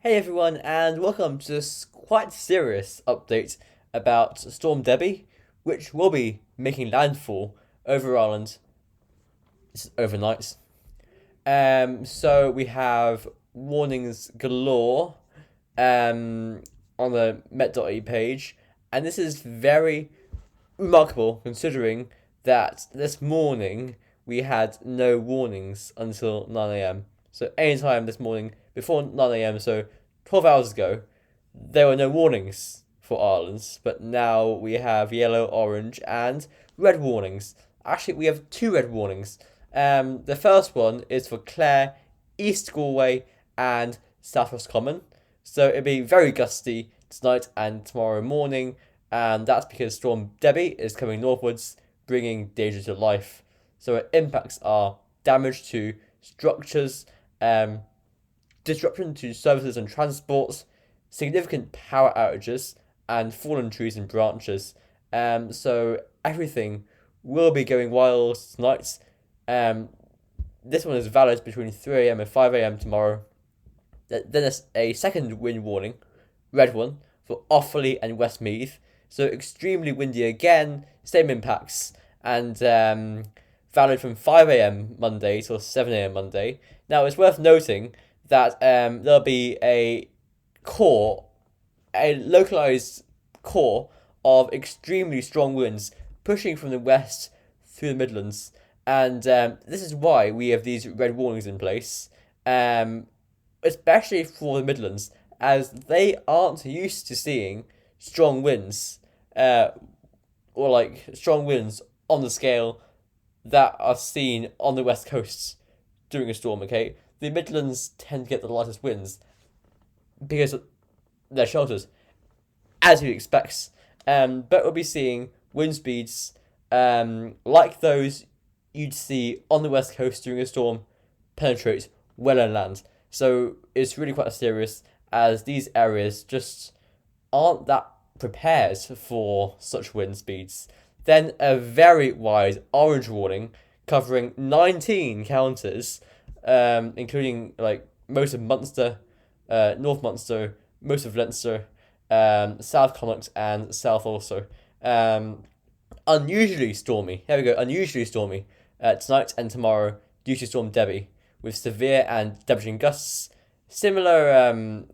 Hey everyone, and welcome to this quite serious update about Storm Debbie, which will be making landfall over Ireland overnight. So we have warnings galore on the Met.e page, and this is very remarkable considering that this morning we had no warnings until 9 a.m. So anytime this morning before 9 a.m., so 12 hours ago, there were no warnings for Ireland, but now we have yellow, orange, and red warnings. Actually, we have two red warnings. The first one is for Clare, East Galway, and South Roscommon. So it'll be very gusty tonight and tomorrow morning, and that's because Storm Debbie is coming northwards, bringing danger to life. So it impacts are damage to structures, disruption to services and transports, significant power outages, and fallen trees and branches. So everything will be going wild tonight. Um, this one is valid between 3 a.m. and 5 a.m. tomorrow. Then there's a second wind warning, red one, for Offaly and Westmeath. So extremely windy again, same impacts, and valid from 5 a.m. Monday till 7 a.m. Monday. Now it's worth noting that there'll be a localized core of extremely strong winds pushing from the west through the Midlands, and this is why we have these red warnings in place, especially for the Midlands, as they aren't used to seeing strong winds, or like strong winds on the scale that are seen on the west coast during a storm. Okay, the Midlands tend to get the lightest winds because they're shelters, as you'd expect. But we'll be seeing wind speeds like those you'd see on the west coast during a storm penetrate well inland. So it's really quite serious, as these areas just aren't that prepared for such wind speeds. Then a very wide orange warning covering 19 counties, including like most of Munster, North Munster, most of Leinster, South Connacht, and South Ulster. Unusually stormy. Here we go. Unusually stormy tonight and tomorrow due to Storm Debbie, with severe and damaging gusts. Similar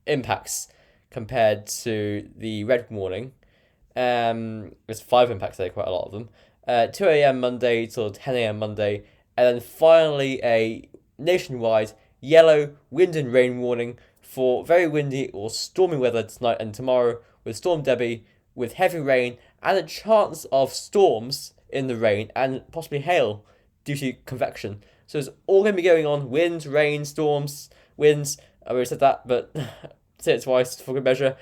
impacts compared to the red warning. There's five impacts there, quite a lot of them. 2 a.m. Monday till 10 a.m. Monday, and then finally a nationwide yellow wind and rain warning for very windy or stormy weather tonight and tomorrow, with Storm Debbie, with heavy rain and a chance of storms in the rain and possibly hail due to convection. So it's all going to be going on: wind, rain, storms, winds. I already said that, but say it twice for good measure.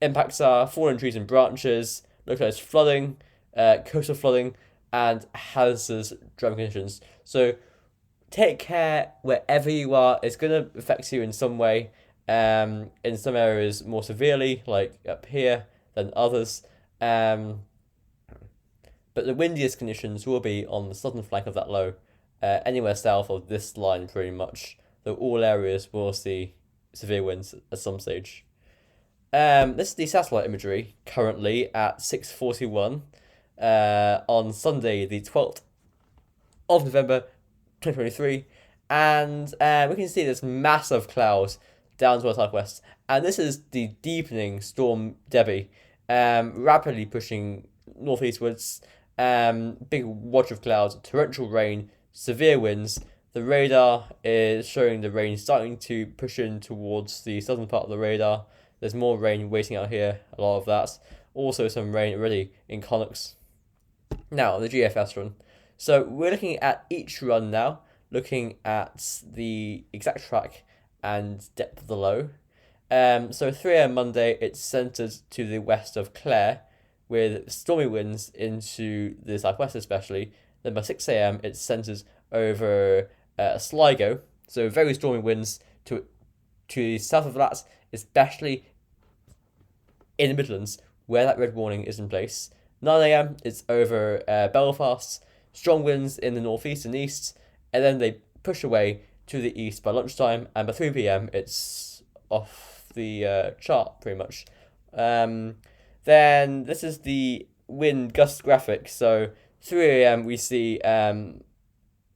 Impacts are fallen trees and branches, localized flooding, coastal flooding, and hazardous driving conditions. So take care wherever you are. It's going to affect you in some way. In some areas more severely, like up here, than others. But the windiest conditions will be on the southern flank of that low, anywhere south of this line pretty much, though all areas will see severe winds at some stage. This is the satellite imagery currently at 6:41 on Sunday, the 12th of November 2023, and we can see this massive cloud down to our southwest, and this is the deepening Storm Debbie, rapidly pushing northeastwards. Big watch of clouds, torrential rain, severe winds. The radar is showing the rain starting to push in towards the southern part of the radar. There's more rain waiting out here, a lot of that. Also some rain already in Connacht. Now, the GFS run. So we're looking at each run now, looking at the exact track and depth of the low. So 3 a.m. Monday, it's centred to the west of Clare, with stormy winds into the southwest especially. Then by 6 a.m. it's centred over Sligo, so very stormy winds to the south of that, especially in the Midlands, where that red warning is in place. 9 a.m. it's over Belfast, strong winds in the northeast and east, and then they push away to the east by lunchtime, and by 3 p.m. it's off the chart pretty much. Um, then this is the wind gust graphic. So 3 a.m. we see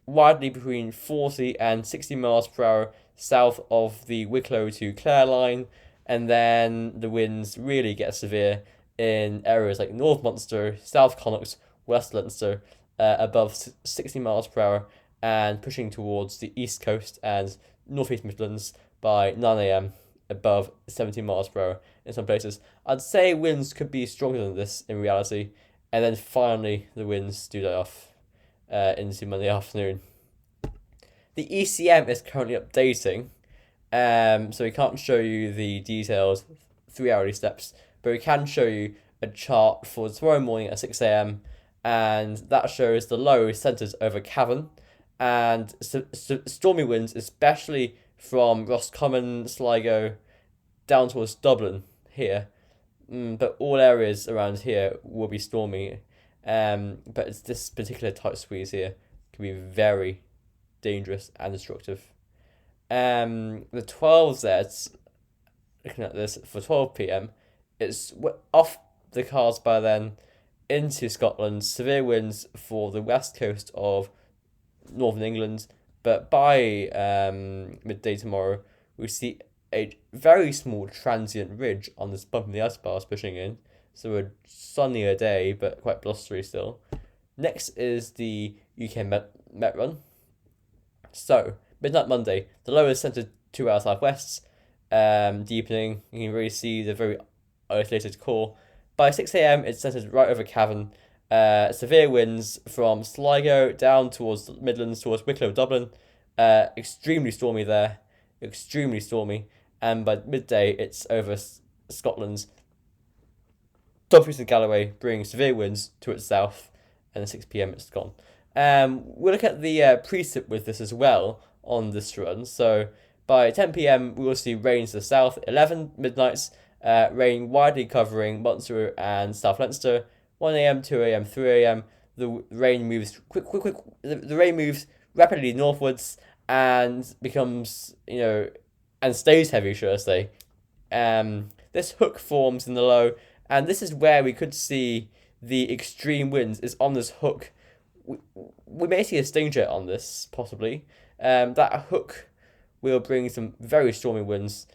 widely between 40 and 60 miles per hour south of the Wicklow to Clare line, and then the winds really get severe in areas like North Munster, South Connacht, West Leinster, above 60 miles per hour, and pushing towards the east coast and northeast Midlands by 9 a.m. above 70 miles per hour in some places. I'd say winds could be stronger than this in reality, and then finally the winds do die off into Monday afternoon. The ECM is currently updating, so we can't show you the detailed 3-hourly steps, but we can show you a chart for tomorrow morning at 6 a.m. and that shows the low centred over Cavan and stormy winds, especially from Roscommon, Sligo, down towards Dublin here. But all areas around here will be stormy. But it's this particular tight squeeze here can be very dangerous and destructive. The 12Z, looking at this for 12 p.m, it's off the cards by then into Scotland. Severe winds for the west coast of northern England, but by midday tomorrow, we see a very small transient ridge on this bump in the ice bars pushing in. So a sunnier day, but quite blustery still. Next is the UK Met Run. So, midnight Monday, the low is centred 2 hours southwest, deepening. You can really see the very isolated core. By 6 a.m, it's centred right over Cavan. Severe winds from Sligo down towards the Midlands, towards Wicklow, Dublin. Extremely stormy there. Extremely stormy. And by midday, it's over Scotland's Dumfries and Galloway, bringing severe winds to its south. And at 6 p.m, it's gone. We'll look at the precip with this as well on this run. So by 10 p.m, we will see rain to the south. 11 midnights, rain widely covering Munster and South Leinster. 1 a.m, 2 a.m, 3 a.m. The rain moves The rain moves rapidly northwards and becomes, and stays heavy, should I say. This hook forms in the low, and this is where we could see the extreme winds is on this hook. We may see a sting jet on this, possibly. That hook will bring some very stormy winds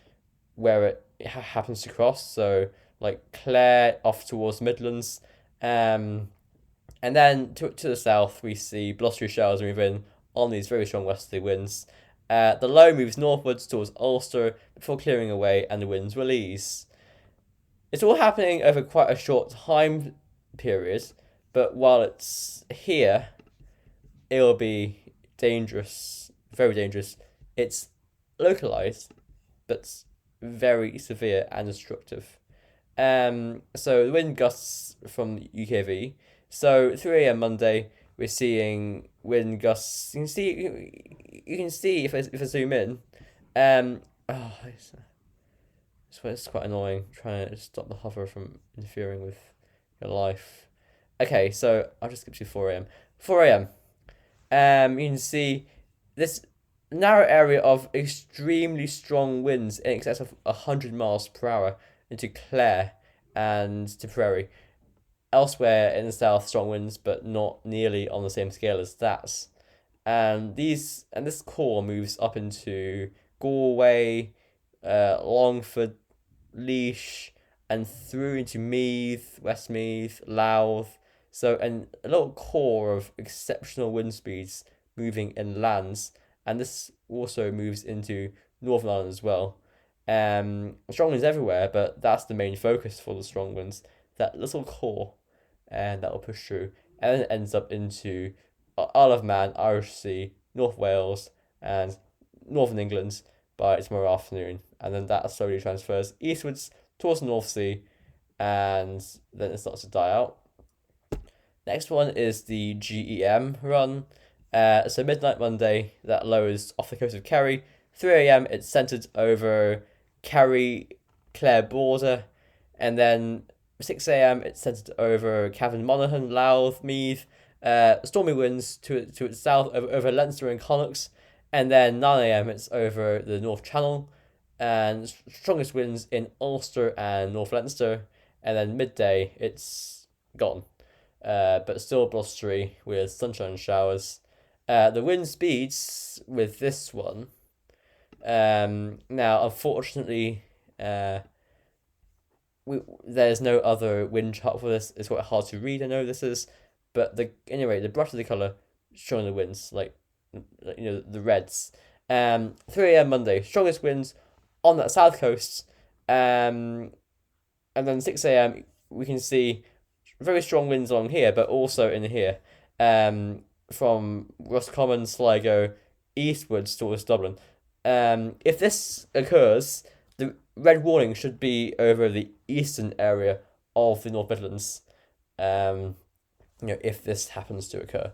where it happens to cross. So, like Clare off towards Midlands. And then to the south, we see blustery showers move in on these very strong westerly winds. The low moves northwards towards Ulster before clearing away, and the winds will ease. It's all happening over quite a short time period, but while it's here, it'll be dangerous, very dangerous. It's localized, but very severe and destructive. So the wind gusts from UKV. So 3 a.m. Monday, we're seeing wind gusts. You can see if I zoom in. It's quite annoying trying to stop the hover from interfering with your life. Okay, so I'll just skip to 4 a.m. 4 a.m. You can see this narrow area of extremely strong winds in excess of 100 miles per hour into Clare and Tipperary. Elsewhere in the south, strong winds, but not nearly on the same scale as that. And this core moves up into Galway, Longford, Laois, and through into Meath, Westmeath, Louth. So, and a little core of exceptional wind speeds moving inlands, and this also moves into Northern Ireland as well. Strong winds everywhere, but that's the main focus for the strong winds. That little core, and that will push through, and then it ends up into Isle of Man, Irish Sea, North Wales, and Northern England by tomorrow afternoon, and then that slowly transfers eastwards towards the North Sea, and then it starts to die out. Next one is the GEM run. So midnight Monday, that lowers off the coast of Kerry. 3 a.m, it's centred over Kerry, Clare border, and then 6 a.m, it's centred over Cavan, Monaghan, Louth, Meath. Stormy winds to its south over Leinster and Connacht, And then 9 a.m. it's over the North Channel, and strongest winds in Ulster and North Leinster. And then midday it's gone, but still blustery with sunshine and showers. The wind speeds with this one. Now, unfortunately, there's no other wind chart for this. It's quite hard to read. I know this is, but the brush of the color showing the winds, like the reds. 3 a.m. Monday, strongest winds on that south coast. And then 6 a.m. we can see very strong winds along here, but also in here. From Roscommon, Sligo, eastwards towards Dublin. If this occurs, the red warning should be over the eastern area of the North Midlands. If this happens to occur,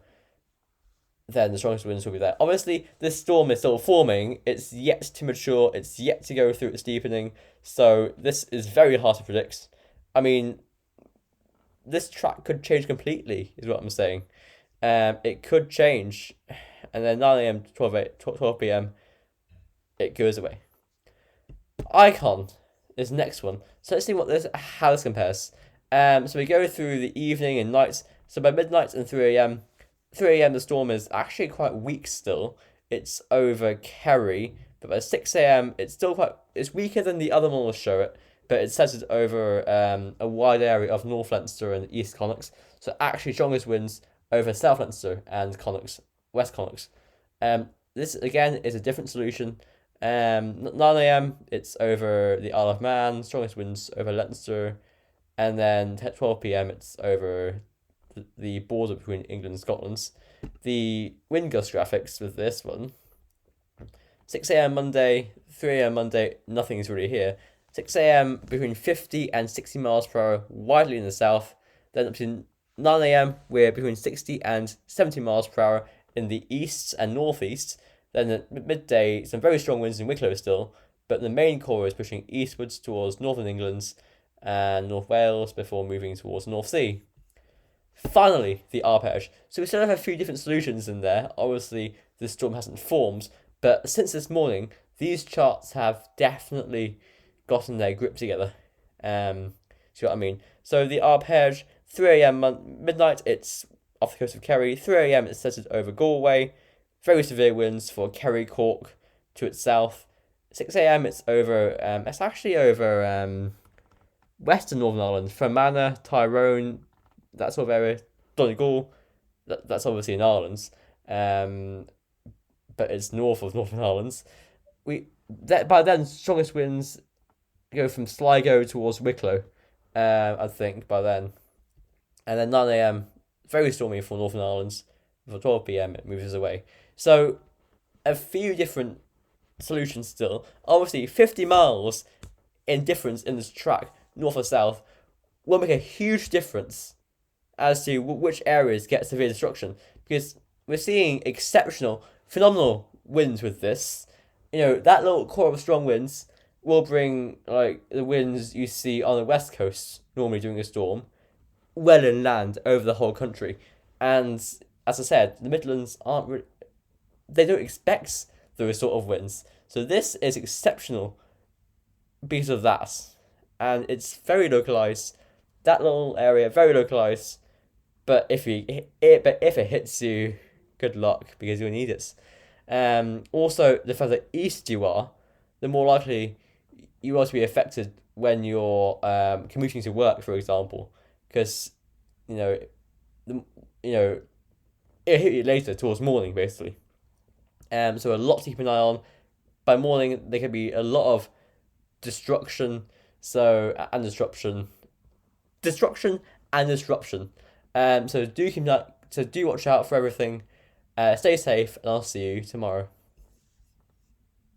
then the strongest winds will be there. Obviously, this storm is still forming. It's yet to mature. It's yet to go through its deepening. So this is very hard to predict. I mean, this track could change completely, is what I'm saying. It could change, and then 9 a.m. to 12 p.m. it goes away. Icon is the next one. So let's see how this compares. So we go through the evening and nights. So by midnight and 3 a.m., the storm is actually quite weak still. It's over Kerry, but by 6 a.m. it's weaker than the other models show it, but it says it's over a wide area of North Leinster and East Connacht. So actually strongest winds over South Leinster and West Connacht. This again is a different solution. 9 a.m. it's over the Isle of Man, strongest winds over Leinster, and then 12 p.m. it's over the border between England and Scotland. The wind gust graphics with this one: 6 a.m. Monday, 3 a.m. Monday, nothing's really here. 6 a.m. between 50 and 60 miles per hour, widely in the south. Then up to 9 a.m. we're between 60 and 70 miles per hour in the east and northeast. Then at midday, some very strong winds in Wicklow still, but the main core is pushing eastwards towards northern England and North Wales before moving towards the North Sea. Finally, the arpege. So we still have a few different solutions in there. Obviously, the storm hasn't formed, but since this morning, these charts have definitely gotten their grip together. See what I mean? So the arpege, 3 a.m. midnight, it's off the coast of Kerry. 3 a.m. it's set over Galway. Very severe winds for Kerry, Cork to its south. 6 a.m. it's actually over western Northern Ireland, Fermanagh, Tyrone, that sort of area. Donegal, that's obviously in Ireland, but it's north of Northern Ireland. By then strongest winds go from Sligo towards Wicklow, I think by then, and then 9 a.m. very stormy for Northern Ireland. For 12 p.m. it moves away. So a few different solutions still. Obviously, 50 miles in difference in this track, north or south, will make a huge difference as to which areas get severe destruction, because we're seeing exceptional, phenomenal winds with this. That little core of strong winds will bring like the winds you see on the west coast normally during a storm well inland over the whole country. And as I said, the Midlands they don't expect those sort of winds. So this is exceptional because of that. And it's very localized. That little area, very localized. But if it hits you, good luck, because you'll need it. Also, the further east you are, the more likely you are to be affected when you're commuting to work, for example, because it'll hit you later towards morning, basically. So a lot to keep an eye on. By morning, there could be a lot of destruction. And disruption. So do watch out for everything. Stay safe, and I'll see you tomorrow.